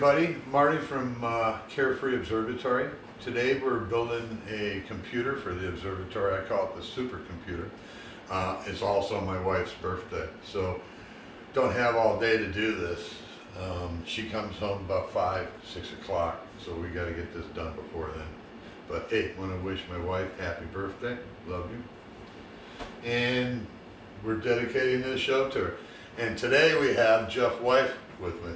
everybody, Marty from Carefree Observatory. Today we're building a computer for the observatory. I call it the supercomputer. It's also my wife's birthday, so don't have all day to do this. She comes home about 5, 6 o'clock, so we got to get this done before then. But hey, want to wish my wife happy birthday. Love you. And we're dedicating this show to her. And today we have Jeff White with me.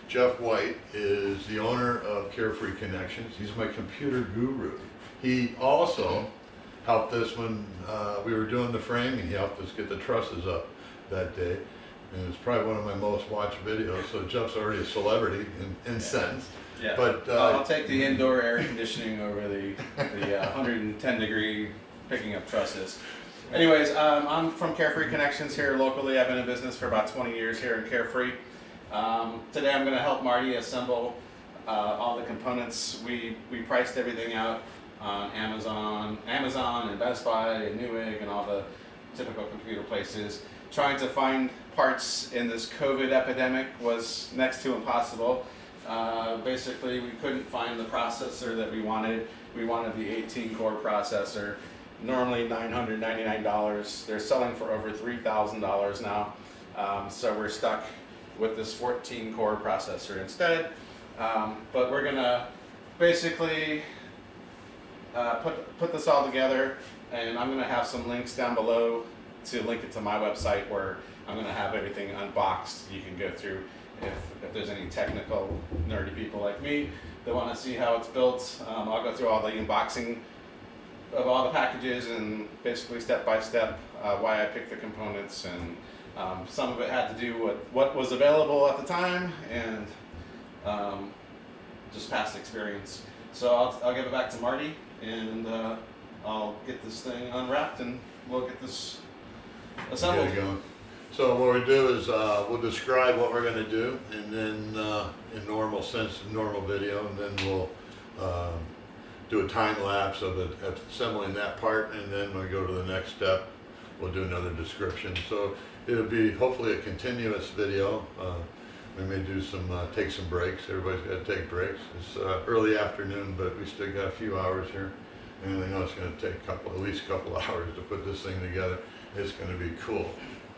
Jeff White is the owner of Carefree Connections. He's my computer guru. He also helped us when we were doing the framing. He helped us get the trusses up that day. And it's probably one of my most watched videos. So Jeff's already a celebrity in sense. Yeah, but I'll take the indoor air conditioning over the 110 degree picking up trusses. Anyways, I'm from Carefree Connections here locally. I've been in business for about 20 years here in Carefree. Today I'm going to help Marty assemble all the components. We priced everything out on Amazon and Best Buy and Newegg and all the typical computer places. Trying to find parts in this COVID epidemic was next to impossible. Basically, we couldn't find the processor that we wanted. We wanted the 18-core processor, normally $999. They're selling for over $3,000 now, so we're stuck with this 14-core processor instead. But we're gonna basically put this all together, and I'm gonna have some links down below to link it to my website where I'm gonna have everything unboxed. You can go through if there's any technical nerdy people like me that want to see how it's built. I'll go through all the unboxing of all the packages and basically step by step why I picked the components, and some of it had to do with what was available at the time and just past experience. So I'll give it back to Marty, and I'll get this thing unwrapped and we'll get this assembled. Get it going. So what we do is we'll describe what we're going to do, and then in normal sense, normal video, and then we'll do a time lapse of it, assembling that part, and then when we go to the next step, we'll do another description. So it'll be hopefully a continuous video. We may do take some breaks. Everybody's got to take breaks. It's early afternoon, but we still got a few hours here. And I know it's going to take at least a couple hours to put this thing together. It's going to be cool.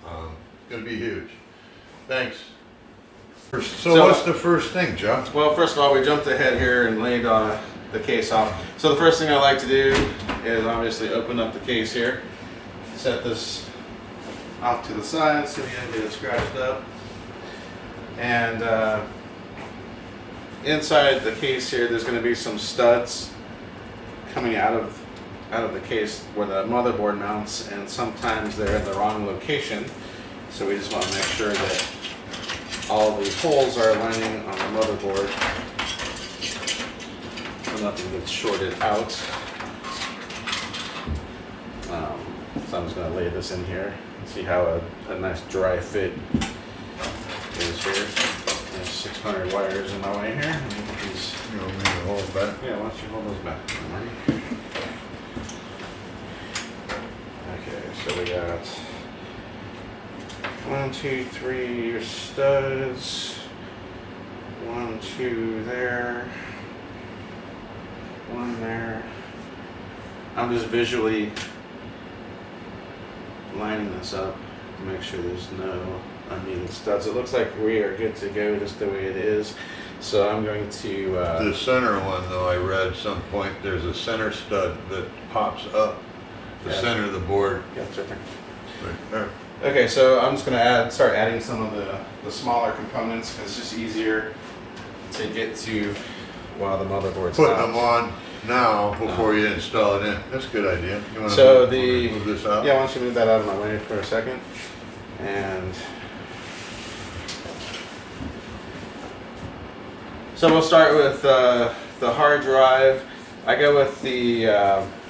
It's going to be huge. Thanks. So what's the first thing, Jeff? Well, first of all, we jumped ahead here and laid the case off. So the first thing I like to do is obviously open up the case here, set this off to the side so we don't get it scratched up. And inside the case here, there's going to be some studs coming out of the case where the motherboard mounts, and sometimes they're in the wrong location. So we just want to make sure that all the holes are aligning on the motherboard so nothing gets shorted out. So I'm just going to lay this in here and see how a nice dry fit is here. There's 600 wires in my way here. Let me get these. You want me to hold back? Yeah, why don't you hold those back, Marty? Okay, so we got 1, 2, 3 your studs. 1, 2 there. 1 there. I'm just visually lining this up to make sure there's no unneeded studs. It looks like we are good to go just the way it is. So I'm going to... the center one, though, I read at some point, there's a center stud that pops up the center of the board. Yeah, it's right there. Right there. Okay, so I'm just going to start adding some of the smaller components, because it's just easier to get to while the motherboard's Putting out. them on now before you install it in. That's a good idea. You want So to move this out? Yeah, why don't you move that out of my way for a second. And so we'll start with the hard drive. I go with the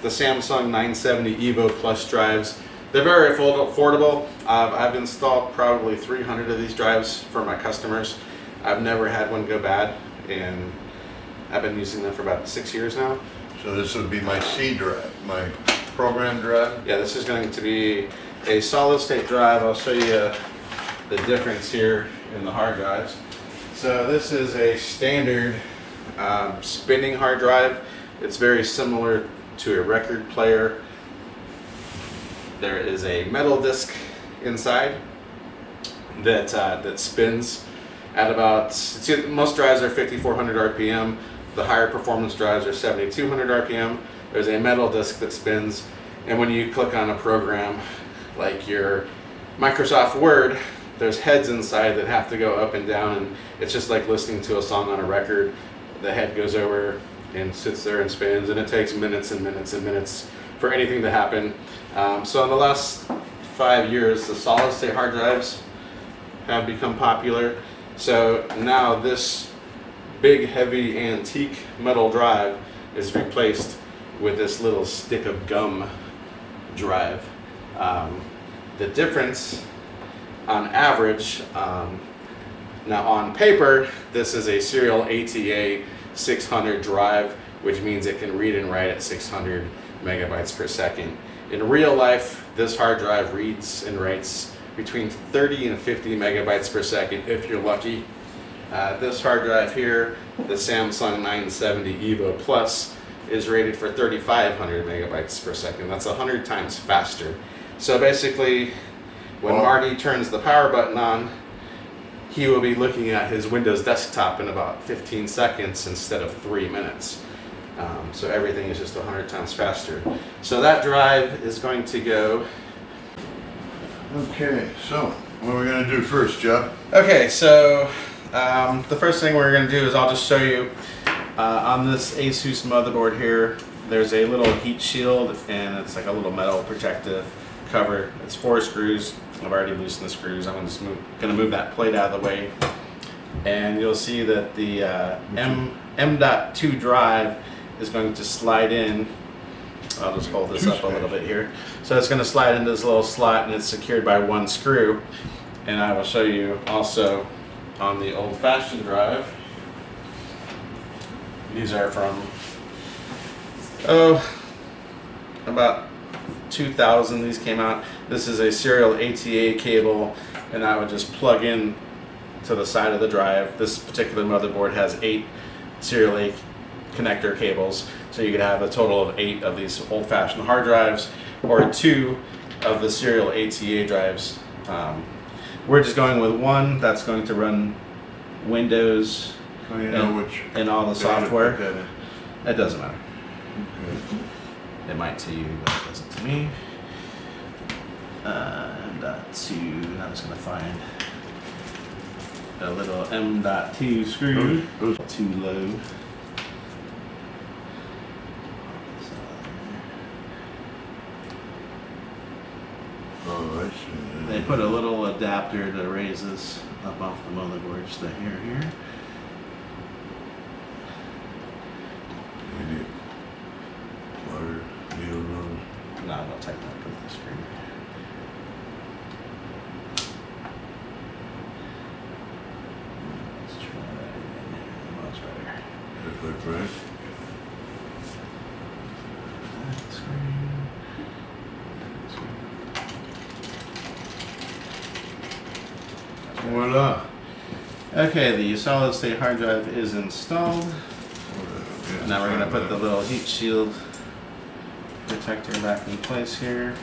Samsung 970 Evo Plus drives. They're very affordable. I've installed probably 300 of these drives for my customers. I've never had one go bad, and I've been using them for about 6 years now. So this would be my C drive, my program drive? Yeah, this is going to be a solid state drive. I'll show you the difference here in the hard drives. So this is a standard spinning hard drive. It's very similar to a record player. There is a metal disc inside that spins at about, most drives are 5400 RPM. The higher performance drives are 7200 RPM. There's a metal disc that spins, and when you click on a program like your Microsoft Word, there's heads inside that have to go up and down, and it's just like listening to a song on a record. The head goes over and sits there and spins, and it takes minutes and minutes and minutes for anything to happen. So in the last 5 years, the solid state hard drives have become popular. So now this big, heavy, antique metal drive is replaced with this little stick of gum drive. The difference on average, now on paper, this is a serial ATA 600 drive, which means it can read and write at 600 megabytes per second. In real life, this hard drive reads and writes between 30 and 50 megabytes per second if you're lucky. This hard drive here, the Samsung 970 EVO Plus, is rated for 3,500 megabytes per second. That's 100 times faster. So basically, when Marty turns the power button on, he will be looking at his Windows desktop in about 15 seconds instead of 3 minutes. So everything is just 100 times faster. So that drive is going to go. Okay, so what are we going to do first, Jeff? Okay, so the first thing we're going to do is I'll just show you on this Asus motherboard here, there's a little heat shield, and it's like a little metal protective cover. It's 4 screws. I've already loosened the screws. I'm just going to move that plate out of the way, and you'll see that the M.2 drive is going to slide in. I'll just hold this up a little bit here. So it's going to slide into this little slot, and it's secured by 1 screw. And I will show you also on the old-fashioned drive. These are from about 2000. These came out. This is a serial ATA cable, and I would just plug in to the side of the drive. This particular motherboard has 8 serial A connector cables, so you could have a total of 8 of these old-fashioned hard drives, or 2 of the serial ATA drives. We're just going with 1 that's going to run Windows and all the software. It doesn't matter. Okay. It might to you, but it doesn't to me. M.2, I'm just going to find a little M.2 screw. Too low. Oh, I see. They put a little adapter that raises up off the motherboard, just the hair here. We need wire, needle nose. No, don't tighten up with the screw. Let's try that again. Much better. That look right? Voila. Okay, the solid state hard drive is installed. Now we're going to put the little heat shield protector back in place here.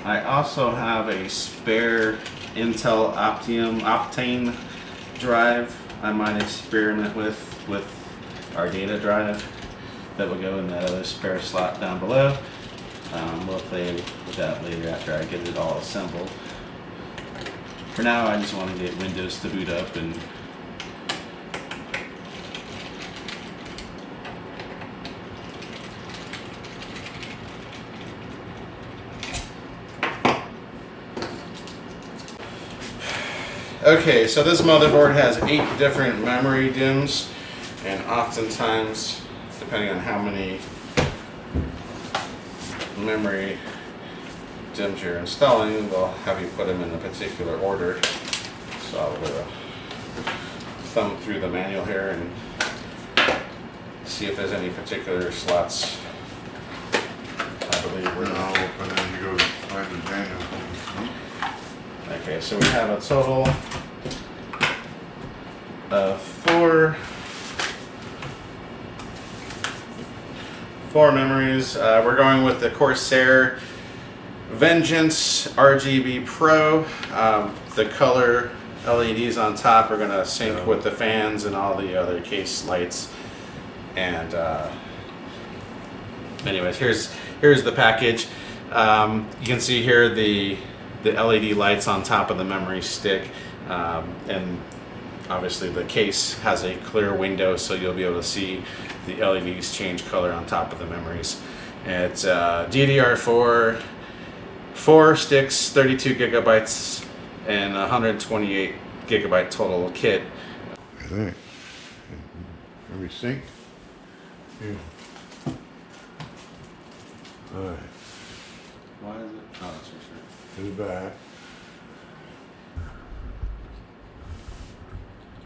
I also have a spare Intel Optane drive I might experiment with our data drive that will go in that other spare slot down below. We'll play with that later after I get it all assembled. For now, I just want to get Windows to boot up and okay, so this motherboard has 8 different memory DIMMs, and oftentimes, depending on how many memory DIMMs you're installing, they'll have you put them in a particular order. So I'll go thumb through the manual here and see if there's any particular slots. I believe we're I'll open it and you go find the manual. Okay, so we have a total of four memories. We're going with the Corsair Vengeance RGB Pro. The color LEDs on top are going to sync with the fans and all the other case lights. And anyways, here's the package. You can see here the LED lights on top of the memory stick, and obviously the case has a clear window, so you'll be able to see the LEDs change color on top of the memories. It's DDR4, 4 sticks, 32 gigabytes, and 128 gigabyte total kit. I think. Are we synced? Yeah. All right. Why is it? Oh, that's for sure. To the back.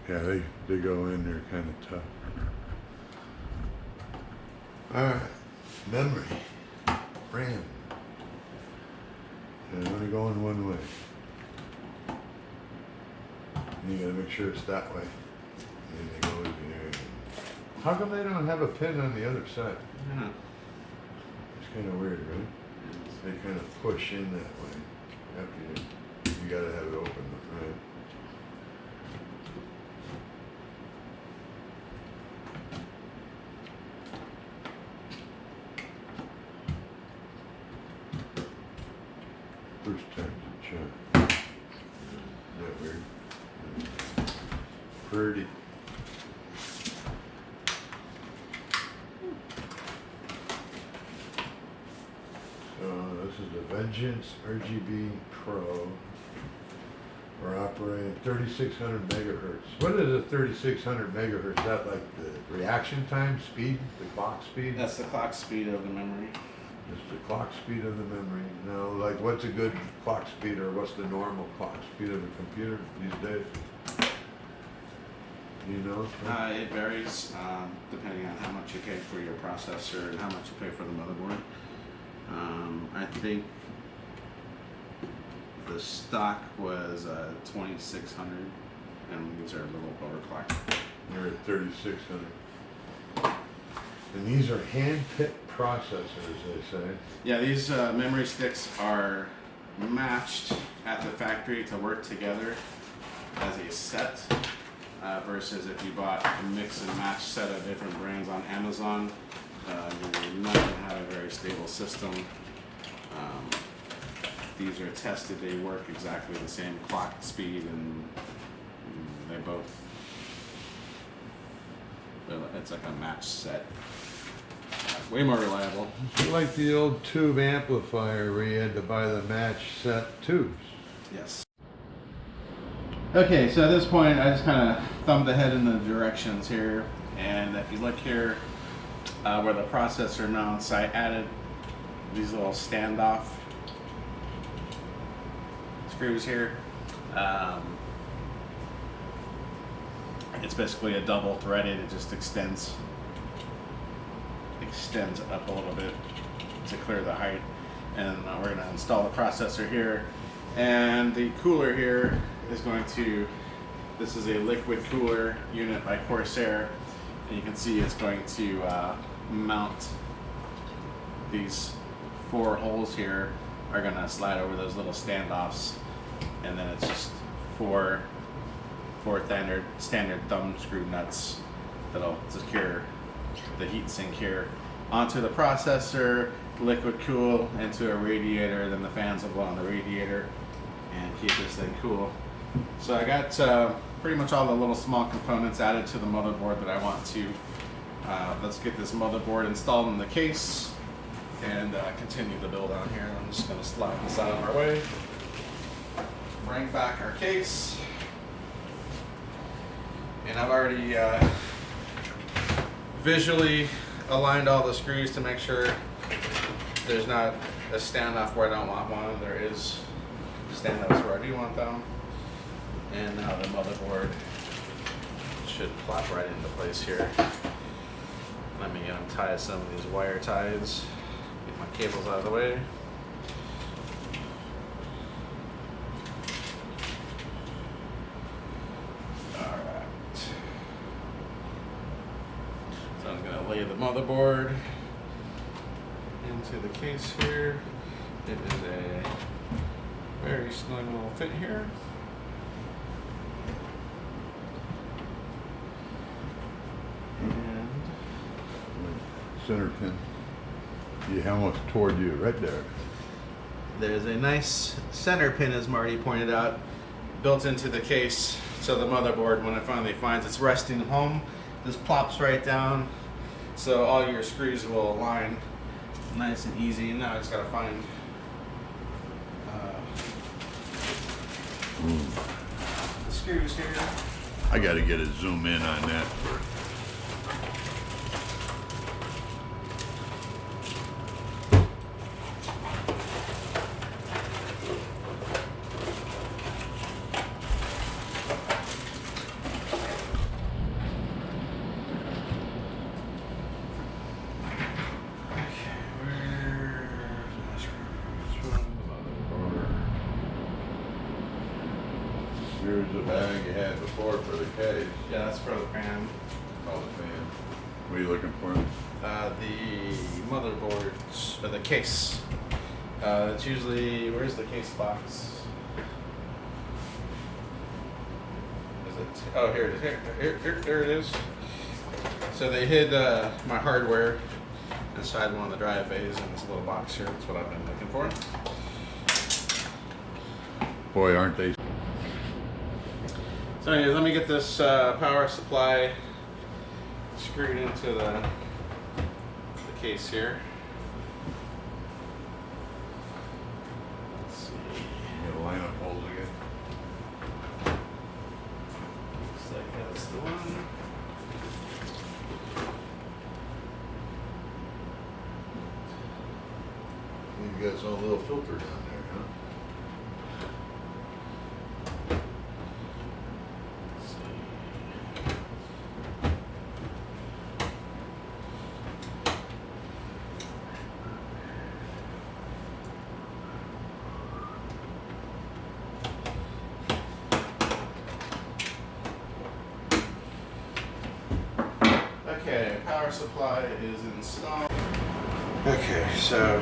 Yeah, they go in there kind of tough. All right, memory, RAM. And only going one way. And you gotta make sure it's that way. And they go in there. How come they don't have a pin on the other side? Yeah. It's kind of weird, right? They kind of push in that way. After you gotta have it open, right? First time to check. Isn't that weird? Pretty. So this is the Vengeance RGB Pro. We're operating 3600 megahertz. What is a 3600 megahertz? Is that like the reaction time speed, the clock speed? That's the clock speed of the memory. Just the clock speed of the memory. Now, like, what's a good clock speed, or what's the normal clock speed of a computer these days? You know? It varies depending on how much you pay for your processor and how much you pay for the motherboard. I think the stock was 2600, and these are a little overclocked. They're at 3600. And these are hand-picked processors, they say. Yeah, these memory sticks are matched at the factory to work together as a set, versus if you bought a mix and match set of different brands on Amazon, you're not going to have a very stable system. These are tested, they work exactly the same clock speed, and they both, it's like a match set. Way more reliable. It's like the old tube amplifier where you had to buy the match set tubes. Yes. Okay, so at this point I just kind of thumbed ahead in the directions here, and if you look here where the processor mounts, I added these little standoff screws here. It's basically a double threaded, it just extends up a little bit to clear the height, and we're going to install the processor here, and the cooler here is going to, this is a liquid cooler unit by Corsair, and you can see it's going to mount these 4 holes here are going to slide over those little standoffs, and then it's just four standard thumb screw nuts that'll secure the heatsink here onto the processor, liquid cool into a radiator, then the fans will blow on the radiator and keep this thing cool. So I got pretty much all the little small components added to the motherboard that I want to. Let's get this motherboard installed in the case and continue the build on here. I'm just going to slide this out of our way, bring back our case, and I've already visually aligned all the screws to make sure there's not a standoff where I don't want one. There is standoffs where I do want them. And now the motherboard should plop right into place here. Let me untie some of these wire ties, get my cables out of the way. the motherboard into the case here. It is a very snug little fit here. And Center pin. Yeah, almost toward you, right there. there's a nice center pin, as Marty pointed out, built into the case. So the motherboard, when it finally finds its resting home, just plops right down. So all your screws will align nice and easy. And now I just gotta find the screws here. I got to get a zoom in on that first. Here's the bag you had before for the case. Yeah, that's for the fan. Oh, the fan. What are you looking for? The motherboard, or the case. It's usually, where's the case box? Is it? Oh, here it is. Here it is. So they hid my hardware inside one of the drive bays in this little box here. That's what I've been looking for. Boy, aren't they? So anyways, let me get this power supply screwed into the case here. Let's see. You gotta line up holes again. Looks like that's the one. You got some little filter down there, huh? Okay, power supply is installed. Okay, so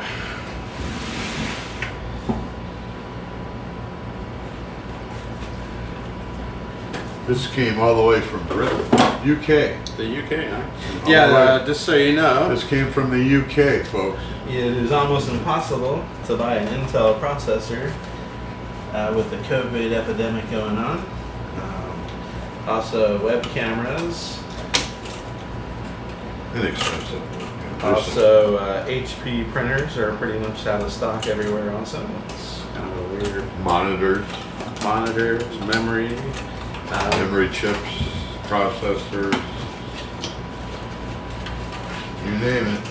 This came all the way from Britain, UK. the UK, huh? All Yeah, right. just so you know, This came from the UK, folks. it is almost impossible to buy an Intel processor with the COVID epidemic going on. Also, web cameras. Inexpensive. Also, HP printers are pretty much out of stock everywhere. Also, it's kind of a weird. Monitors, Monitors, memory. memory chips, processors. You name it.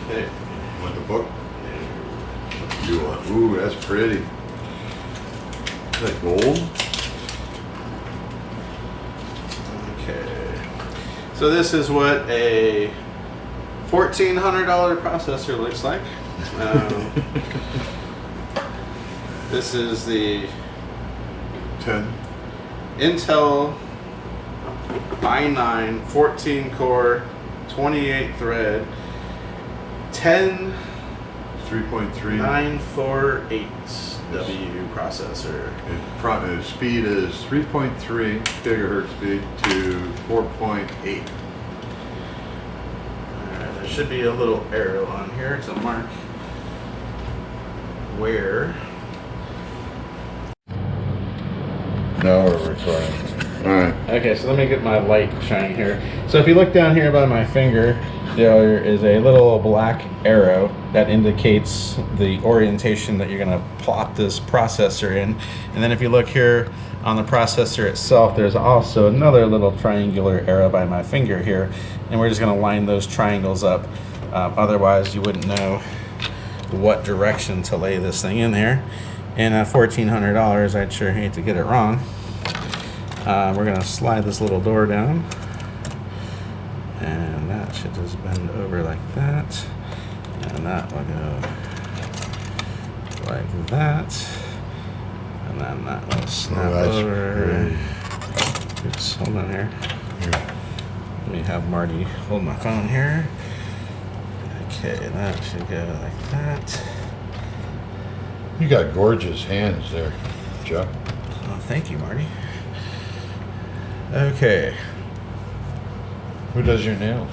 Okay. Want the book? You want? Ooh, that's pretty. Is that gold? Okay. So this is what a $1,400 processor looks like. This is the 10. Intel i9 14 core 28 thread 10948W processor. Its speed is 3.3 gigahertz speed to 4.8. There should be a little arrow on here to mark where. Now we're recording. All right. Okay, so let me get my light shining here. So if you look down here by my finger, there is a little black arrow that indicates the orientation that you're going to plop this processor in. And then if you look here on the processor itself, there's also another little triangular arrow by my finger here. And we're just going to line those triangles up. Otherwise, you wouldn't know what direction to lay this thing in there. And at $1,400, I'd sure hate to get it wrong. We're going to slide this little door down. And that should just bend over like that. And that will go like that. And then that will snap over. Great. Oops, hold on here. have Marty hold my phone here. Okay, that should go like that. You got gorgeous hands there, Joe. Oh, thank you, Marty. Okay. Who does your nails?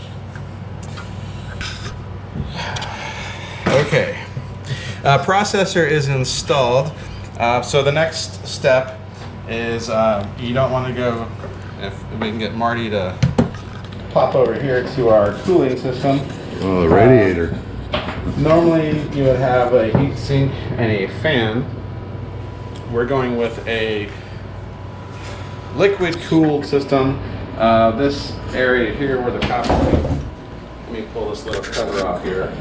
Okay. Processor is installed. So the next step is you don't want to go, if we can get Marty to pop over here to our cooling system. Oh, the radiator. Normally you would have a heat sink and a fan. We're going with a liquid cooled system. This area here where the copper, let me pull this little cover off here.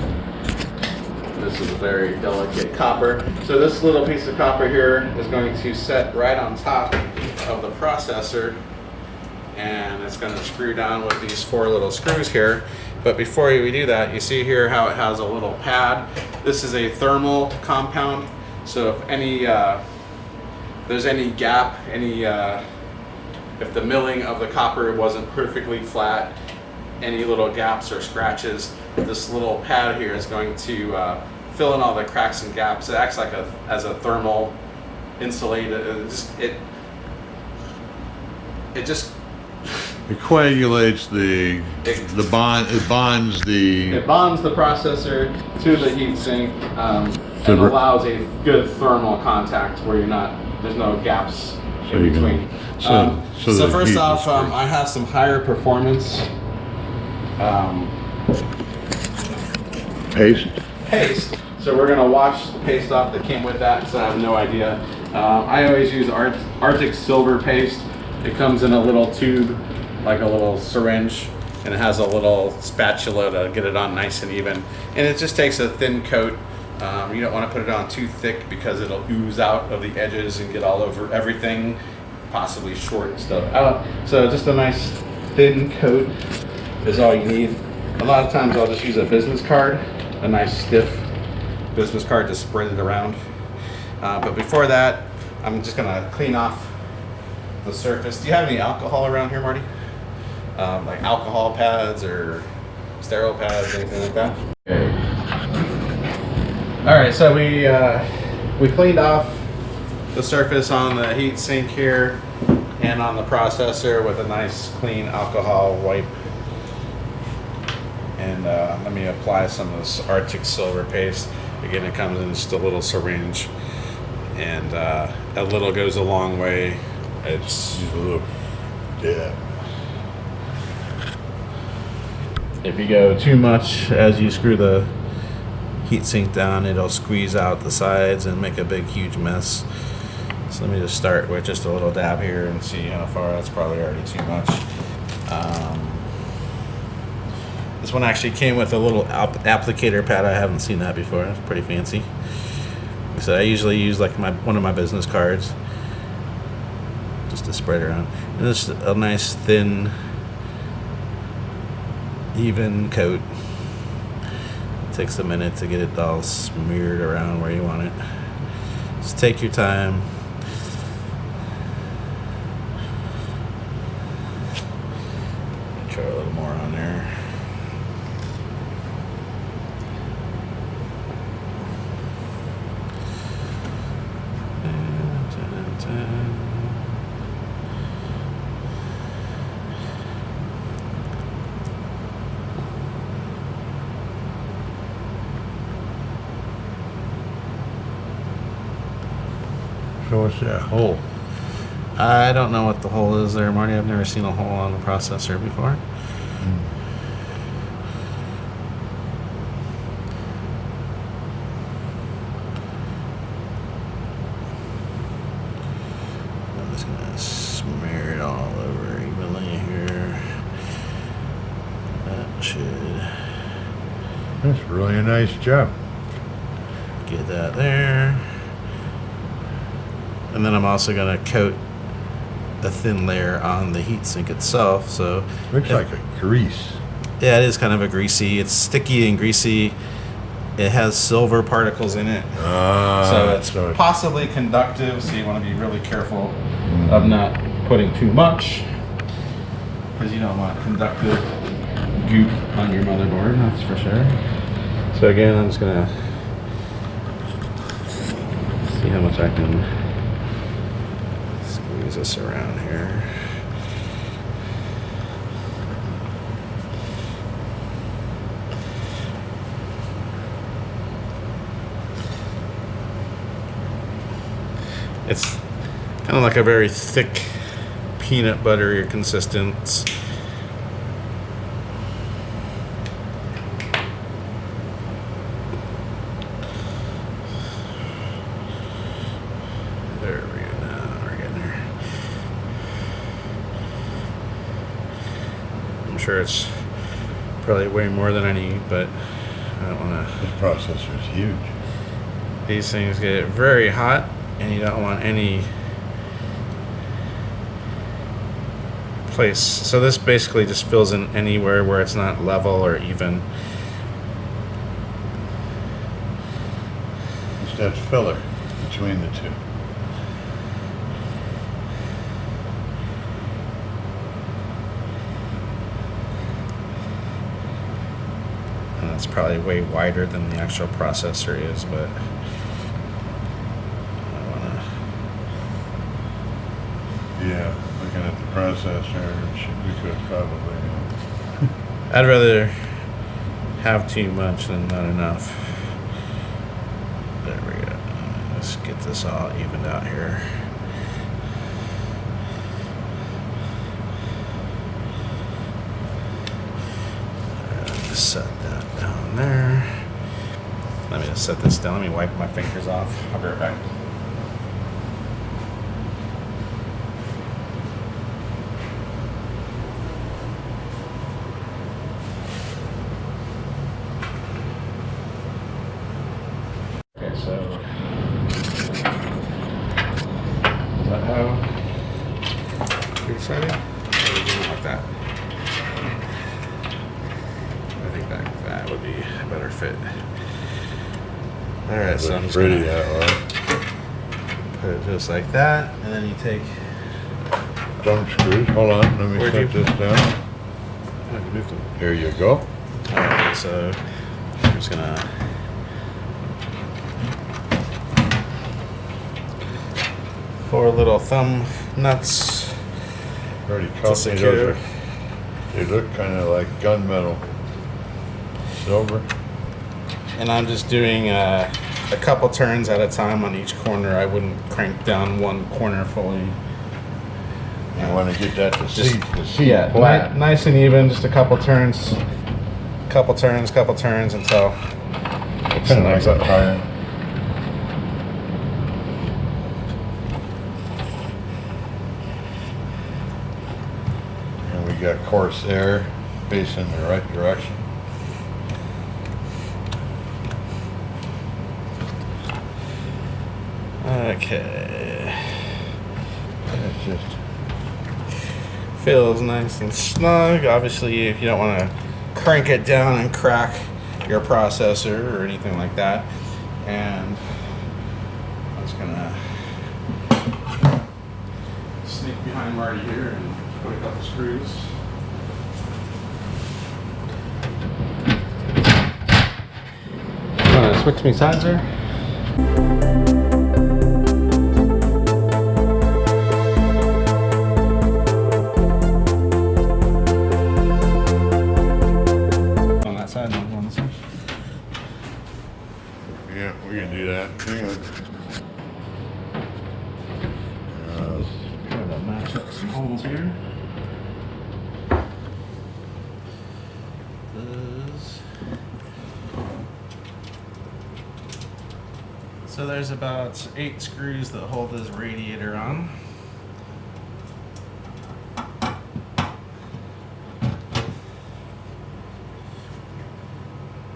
This is a very delicate copper. So this little piece of copper here is going to set right on top of the processor, and it's going to screw down with these 4 little screws here. But before we do that, you see here how it has a little pad. This is a thermal compound, so if any there's any gap, if the milling of the copper wasn't perfectly flat, any little gaps or scratches, this little pad here is going to fill in all the cracks and gaps. It acts like as a thermal insulator. It coagulates it bonds the processor to the heatsink and allows a good thermal contact where there's no gaps in between. So first off, I have some higher performance paste. So we're gonna wash the paste off that came with that, because I have no idea. I always use Arctic Silver paste. It comes in a little tube, like a little syringe, and it has a little spatula to get it on nice and even. And it just takes a thin coat. You don't want to put it on too thick because it'll ooze out of the edges and get all over everything, possibly short stuff out. So just a nice thin coat is all you need. A lot of times I'll just use a business card, a nice stiff business card to spread it around. But before that, I'm just gonna clean off the surface. Do you have any alcohol around here, Marty? Like alcohol pads or sterile pads, anything like that? Okay. All right, so we cleaned off the surface on the heat sink here and on the processor with a nice clean alcohol wipe. And let me apply some of this Arctic Silver paste. Again, it comes in just a little syringe, and a little goes a long way. It's a little, yeah. If you go too much as you screw the heatsink down, it'll squeeze out the sides and make a big, huge mess. So let me just start with just a little dab here and see how far. That's probably already too much. This one actually came with a little applicator pad. I haven't seen that before. It's pretty fancy. So I usually use like one of my business cards just to spread around. And this is a nice thin, even coat. It takes a minute to get it all smeared around where you want it. Just take your time. Try a little more on there. So what's that hole? I don't know what the hole is there, Marty. I've never seen a hole on the processor before. I'm just gonna smear it all over evenly here. That should That's really a nice job. get that there. And then I'm also going to coat a thin layer on the heatsink itself. So looks like a grease. Yeah, it is kind of a greasy. It's sticky and greasy. It has silver particles in it, so it's possibly conductive. So you want to be really careful of not putting too much, because you don't want conductive goop on your motherboard, that's for sure. So again, I'm just gonna see how much I can squeeze this around here. It's kind of like a very thick peanut buttery consistence. There we go. Now we're getting there. I'm sure it's probably way more than I need, but I don't want to. This processor is huge. These things get very hot, and you don't want any place. So this basically just fills in anywhere where it's not level or even. It's that filler between the two. And that's probably way wider than the actual processor is, but Yeah, looking at the processor, we could probably. I'd rather have too much than not enough. There we go. Let's get this all evened out here. Just set that down there. Let me just set this down. Let me wipe my fingers off. I'll be right back. So, is that how you're deciding? Or like that? I think that would be a better fit. Alright, so I'm just pretty gonna that way. put it just like that, and then you take Thumb screws. Hold on, let me Where'd set you- this down. oh, you moved them. Here you go. Alright, so I'm just gonna four little thumb nuts Already to cut me. secure. They look kind of like gunmetal. Silver. And I'm just doing a couple turns at a time on each corner. I wouldn't crank down one corner fully. You want to get that to Just- see Yeah, flat. nice and even. Just a couple turns, couple turns until it's Kind of like nice. that tire. And we got Corsair facing the right direction. Okay, It's just feels nice and snug. Obviously, if you don't want to crank it down and crack your processor or anything like that, and I'm just gonna sneak behind Marty here and put a couple screws. Want to switch me sides there? On that side, not on this side. Yeah, we can do that. Hang on. Try to match up some holes here. So there's about 8 screws that hold this radiator on.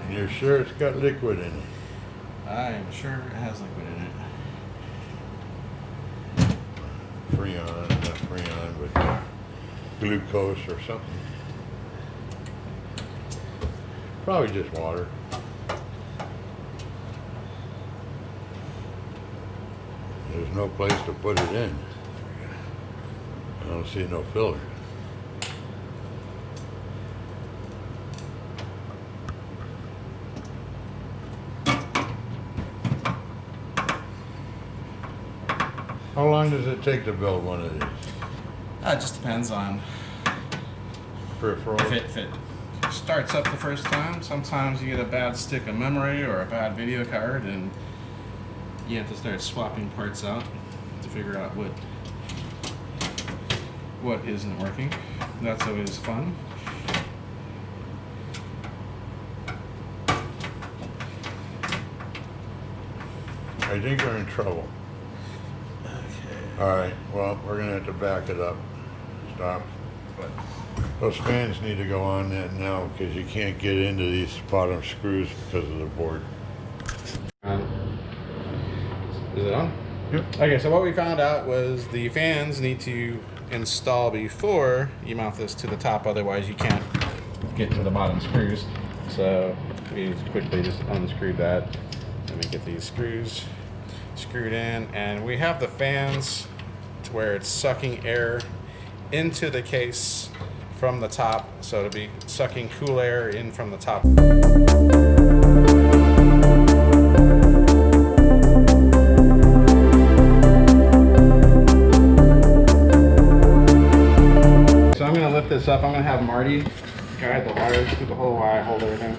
And you're sure it's got liquid in it? I am sure it has liquid in it. Freon, not Freon, but glucose or something. Probably just water. There's no place to put it in. I don't see no filler. How long does it take to build one of these? It just depends on Peripheral? if it starts up the first time. Sometimes you get a bad stick of memory or a bad video card, and you have to start swapping parts out to figure out what isn't working. That's always fun. I think we're in trouble. Okay. All right, well, we're gonna have to back it up. Stop. Those fans need to go on that now because you can't get into these bottom screws because of the board. Is it on? Yep. Okay, so what we found out was the fans need to install before you mount this to the top, otherwise you can't get to the bottom screws. So we quickly just unscrewed that. Let me get these screws screwed in, and we have the fans to where it's sucking air into the case from the top, so it'll be sucking cool air in from the top. So I'm going to lift this up. I'm going to have Marty guide the wires through the hole while I hold everything.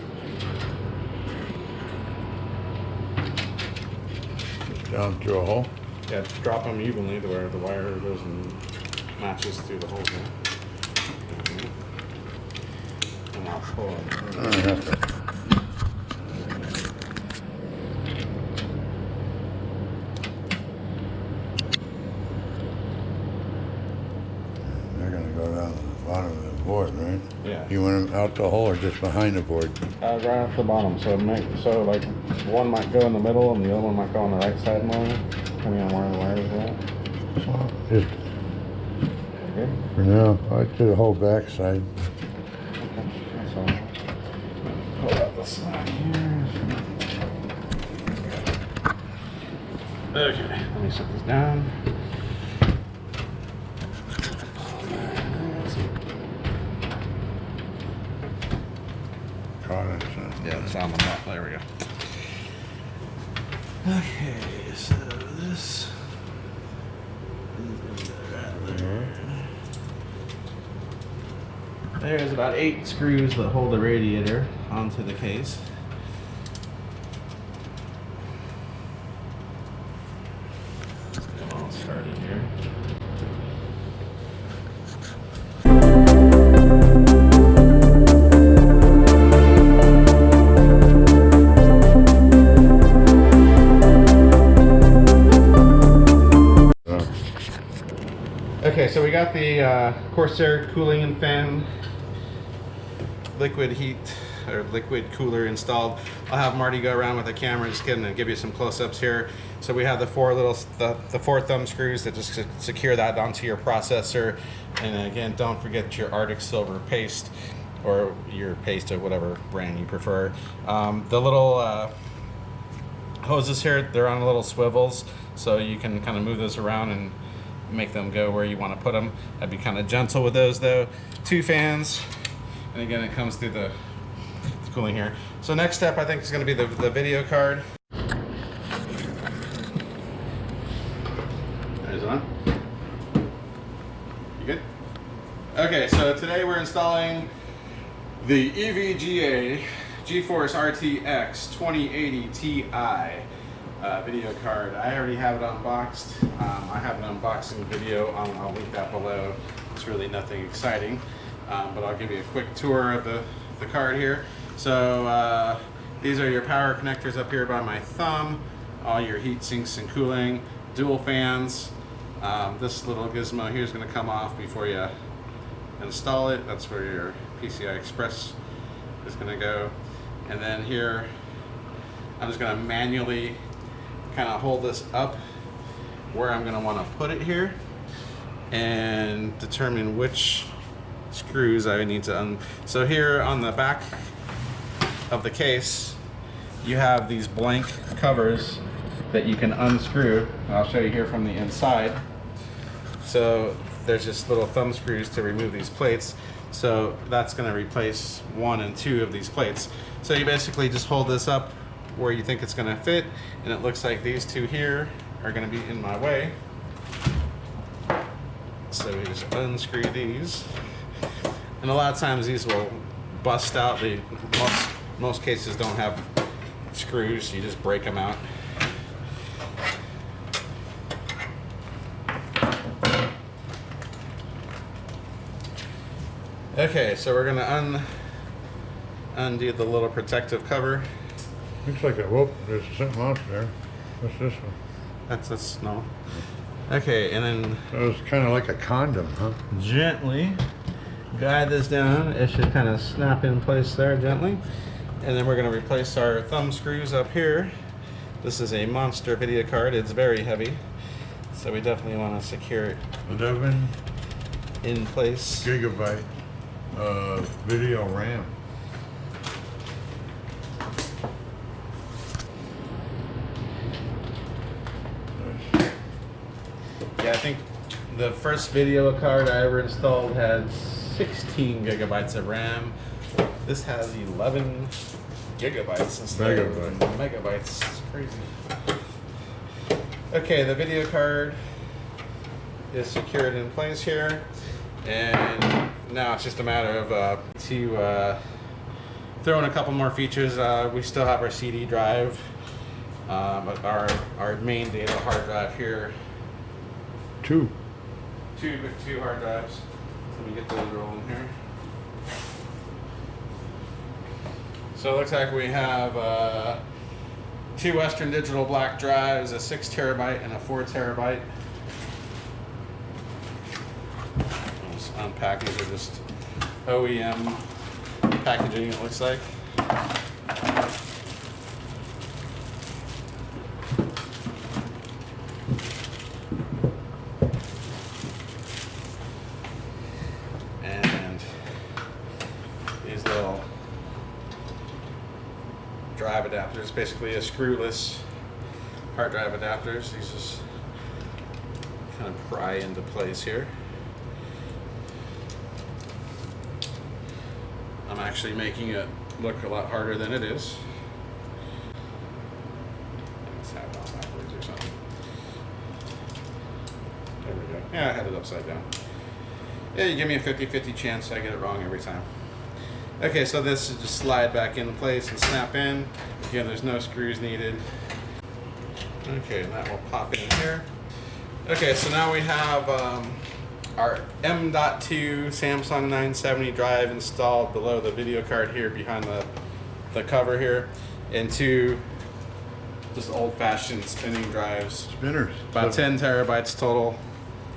Down through a hole? Yeah, just drop them evenly to where the wire goes and matches through the hole here. And I'll pull it. They're gonna go down to the bottom of the board, right? Yeah. You want them out the hole or just behind the board? Right off the bottom. So like one might go in the middle and the other one might go on the right side more, depending on where the wire is at. Well, just Okay. for now, I do the whole back side. Okay. That's all. Pull out the side here. Okay. Let me set this down. Yeah, it's on the top. There we go. Okay, so this is right there. There's about 8 screws that hold the radiator onto the case. Let's get all started here. Okay, so we got the Corsair cooling and fan liquid heat or liquid cooler installed. I'll have Marty go around with the camera just and give you some close-ups here. So we have the four thumb screws that just secure that onto your processor. And again, don't forget your Arctic Silver paste or your paste of whatever brand you prefer. The little hoses here, they're on little swivels, so you can kind of move those around and make them go where you want to put them. I'd be kind of gentle with those though. 2 fans, and again it comes through the cooling here. So next step I think is going to be the video card. There's on. You good? Okay, so today we're installing the EVGA GeForce RTX 2080 Ti video card. I already have it unboxed. I have an unboxing video. I'll link that below. It's really nothing exciting, but I'll give you a quick tour of the card here. So these are your power connectors up here by my thumb. All your heat sinks and cooling, dual fans. This little gizmo here is going to come off before you install it. That's where your PCI Express is going to go. And then here, I'm just going to manually kind of hold this up where I'm going to want to put it here and determine which screws I need to So here on the back of the case, you have these blank covers that you can unscrew. I'll show you here from the inside. So there's just little thumb screws to remove these plates. So that's going to replace 1 and 2 of these plates. So you basically just hold this up where you think it's going to fit, and it looks like these 2 here are going to be in my way. So we just unscrew these. And a lot of times these will bust out. Most cases don't have screws, you just break them out. Okay, so we're gonna undo the little protective cover. Looks like a, whoop, there's something else there. What's this one? That's no. Okay, and then So it's kind of like a condom, huh? gently guide this down. It should kind of snap in place there gently. And then we're going to replace our thumb screws up here. This is a monster video card. It's very heavy, so we definitely want to secure it 11 in place. gigabyte video RAM. Yeah, I think the first video card I ever installed had 16 gigabytes of RAM. This has 11 gigabytes instead of megabytes. It's crazy. Okay, the video card is secured in place here, and now it's just a matter of throw in a couple more features. We still have our CD drive, but our main data hard drive here. Two hard drives. Let me get those rolling here. So it looks like we have 2 Western Digital black drives, a 6 terabyte and a 4 terabyte. Let's unpack these. Are just OEM packaging, it looks like. And these little drive adapters, basically a screwless hard drive adapters. These just kind of pry into place here. I'm actually making it look a lot harder than it is. Let's have it on backwards or something. There we go. Yeah, I had it upside down. Yeah, you give me a 50-50 chance I get it wrong every time. Okay, so this is just slide back in place and snap in. Again, there's no screws needed. Okay, and that will pop in here. Okay, so now we have our M.2 Samsung 970 drive installed below the video card here behind the cover here, and 2 just old-fashioned spinning drives. Spinners. About 10 terabytes total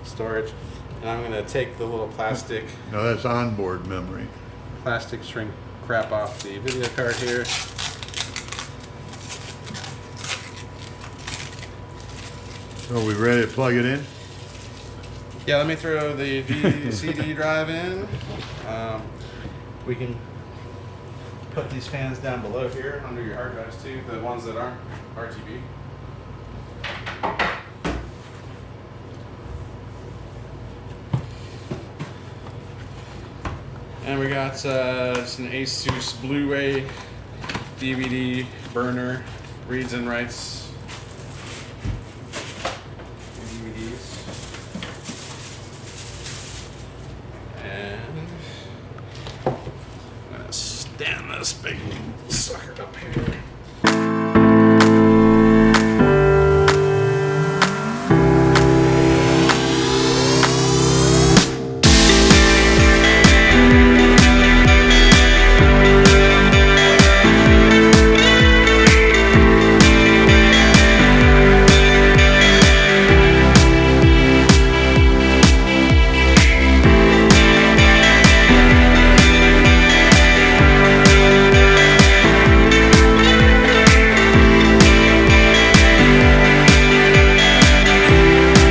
storage. And I'm going to take the little plastic No, that's onboard memory. shrink crap off the video card here. So we ready to plug it in? Yeah, let me throw the CD drive in. We can put these fans down below here under your hard drives too, the ones that aren't RGB. And we got just an Asus Blu-ray DVD burner, reads and writes DVDs. And I'm gonna stand this big sucker up here.